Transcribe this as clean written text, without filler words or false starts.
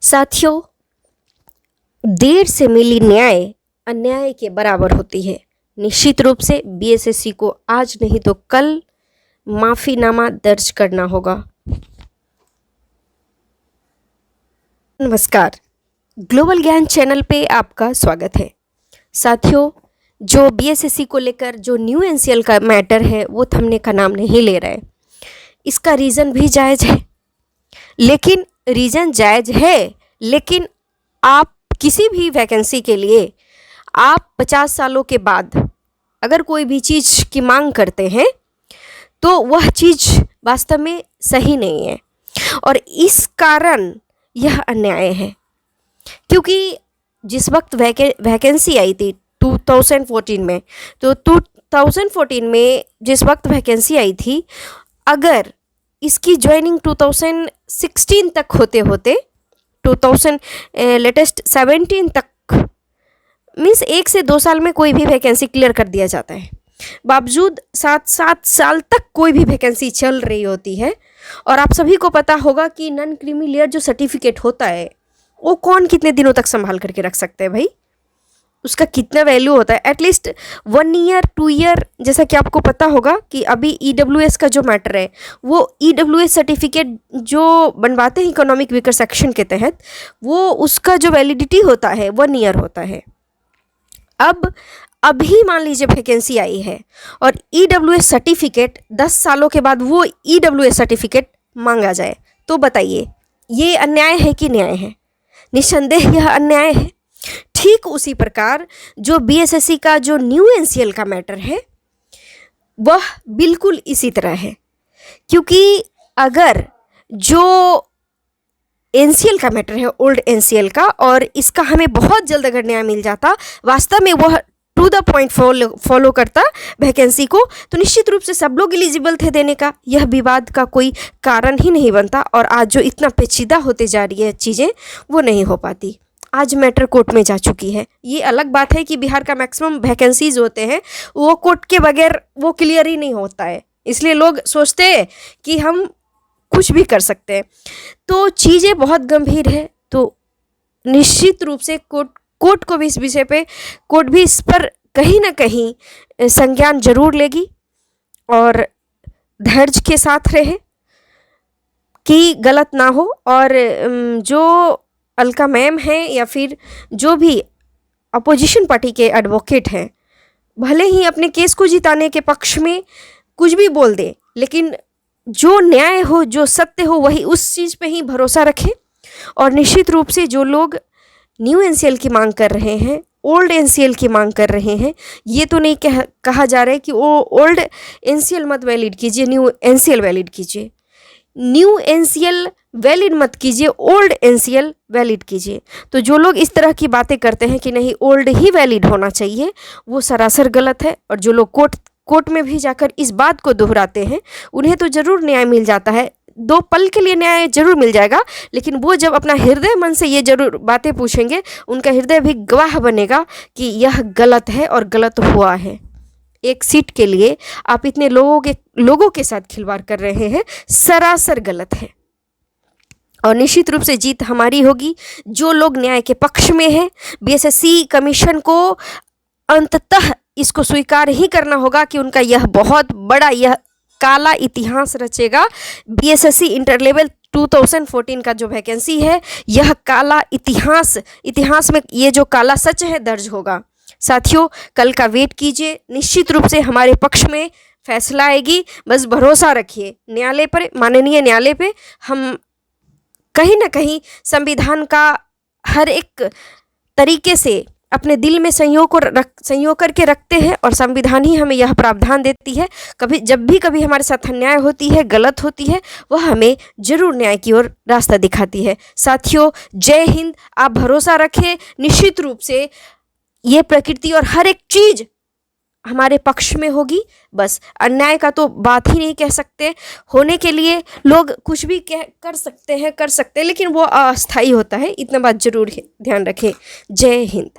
साथियों, देर से मिली न्याय अन्याय के बराबर होती है। निश्चित रूप से बीएसएससी को आज नहीं तो कल माफीनामा दर्ज करना होगा। नमस्कार, ग्लोबल ज्ञान चैनल पे आपका स्वागत है। साथियों, जो बीएसएससी को लेकर जो न्यू एनसीएल का मैटर है वो थमने का नाम नहीं ले रहा है। इसका रीज़न भी जायज़ है, लेकिन आप किसी भी वैकेंसी के लिए आप 50 सालों के बाद अगर कोई भी चीज़ की मांग करते हैं तो वह चीज़ वास्तव में सही नहीं है और इस कारण यह अन्याय है। क्योंकि जिस वक्त वैकेंसी आई थी 2014 में, तो 2014 में जिस वक्त वैकेंसी आई थी, अगर इसकी ज्वाइनिंग 2016 तक होते 2017 तक मीन्स 1 से 2 साल में कोई भी वैकेंसी क्लियर कर दिया जाता है। बावजूद 7 साल तक कोई भी वैकेंसी चल रही होती है। और आप सभी को पता होगा कि नॉन क्रीमी लेयर जो सर्टिफिकेट होता है वो कौन कितने दिनों तक संभाल करके रख सकते हैं भाई, उसका कितना वैल्यू होता है। एटलीस्ट 1 ईयर 2 ईयर, जैसा कि आपको पता होगा कि अभी ईडब्ल्यूएस का जो मैटर है वो ईडब्ल्यूएस सर्टिफिकेट जो बनवाते हैं इकोनॉमिक वीकर सेक्शन के तहत, वो उसका जो वैलिडिटी होता है 1 ईयर होता है। अब अभी मान लीजिए वैकेंसी आई है और ईडब्ल्यूएस सर्टिफिकेट 10 सालों के बाद वो ईडब्ल्यूएस सर्टिफिकेट मांगा जाए, तो बताइए ये अन्याय है कि न्याय है? निस्संदेह यह अन्याय है। ठीक उसी प्रकार जो बीएसएससी का जो न्यू एनसीएल का मैटर है वह बिल्कुल इसी तरह है। क्योंकि अगर जो एनसीएल का मैटर है ओल्ड एनसीएल का, और इसका हमें बहुत जल्द अगर न्याय मिल जाता, वास्तव में वह टू द पॉइंट फॉलो करता वैकेंसी को, तो निश्चित रूप से सब लोग एलिजिबल थे देने का। यह विवाद का कोई कारण ही नहीं बनता और आज जो इतना पेचीदा होते जा रही है चीज़ें वो नहीं हो पाती। आज मैटर कोर्ट में जा चुकी है। ये अलग बात है कि बिहार का मैक्सिमम वैकेंसीज होते हैं वो कोर्ट के बगैर वो क्लियर ही नहीं होता है, इसलिए लोग सोचते हैं कि हम कुछ भी कर सकते हैं। तो चीज़ें बहुत गंभीर है। तो निश्चित रूप से कोर्ट को भी इस विषय पे, कोर्ट भी इस पर कहीं ना कहीं संज्ञान जरूर लेगी और धैर्य के साथ रहे कि गलत ना हो। और जो अलका मैम है या फिर जो भी अपोजिशन पार्टी के एडवोकेट हैं, भले ही अपने केस को जिताने के पक्ष में कुछ भी बोल दे, लेकिन जो न्याय हो, जो सत्य हो, वही उस चीज़ पे ही भरोसा रखें। और निश्चित रूप से जो लोग न्यू एनसीएल की मांग कर रहे हैं, ओल्ड एनसीएल की मांग कर रहे हैं, ये तो नहीं कहा जा रहा है कि वो ओल्ड एनसीएल मत वैलिड कीजिए, न्यू एनसीएल वैलिड कीजिए। न्यू एनसीएल वैलिड मत कीजिए, ओल्ड एनसीएल वैलिड कीजिए। तो जो लोग इस तरह की बातें करते हैं कि नहीं ओल्ड ही वैलिड होना चाहिए, वो सरासर गलत है। और जो लोग कोर्ट में भी जाकर इस बात को दोहराते हैं, उन्हें तो ज़रूर न्याय मिल जाता है, 2 पल के लिए न्याय जरूर मिल जाएगा, लेकिन वो जब अपना हृदय मन से ये जरूर बातें पूछेंगे, उनका हृदय भी गवाह बनेगा कि यह गलत है और गलत हुआ है। एक सीट के लिए आप इतने लोगों के साथ खिलवाड़ कर रहे हैं, सरासर गलत है। और निश्चित रूप से जीत हमारी होगी। जो लोग न्याय के पक्ष में हैं, बीएसएससी कमीशन को अंततः इसको स्वीकार ही करना होगा कि उनका यह बहुत बड़ा यह काला इतिहास रचेगा। बीएसएससी इंटर लेवल 2014 का जो वैकेंसी है, यह काला इतिहास में ये जो काला सच है दर्ज होगा। साथियों, कल का वेट कीजिए, निश्चित रूप से हमारे पक्ष में फैसला आएगी। बस भरोसा रखिए न्यायालय पर, माननीय न्यायालय पे। हम कहीं ना कहीं संविधान का हर एक तरीके से अपने दिल में संयोग करके रखते हैं और संविधान ही हमें यह प्रावधान देती है। जब भी कभी हमारे साथ अन्याय होती है, गलत होती है, वह हमें जरूर न्याय की ओर रास्ता दिखाती है। साथियों, जय हिंद। आप भरोसा रखें, निश्चित रूप से ये प्रकृति और हर एक चीज़ हमारे पक्ष में होगी। बस अन्याय का तो बात ही नहीं कह सकते। होने के लिए लोग कुछ भी कर सकते हैं, लेकिन वो अस्थायी होता है, इतना बात जरूर ध्यान रखें। जय हिंद।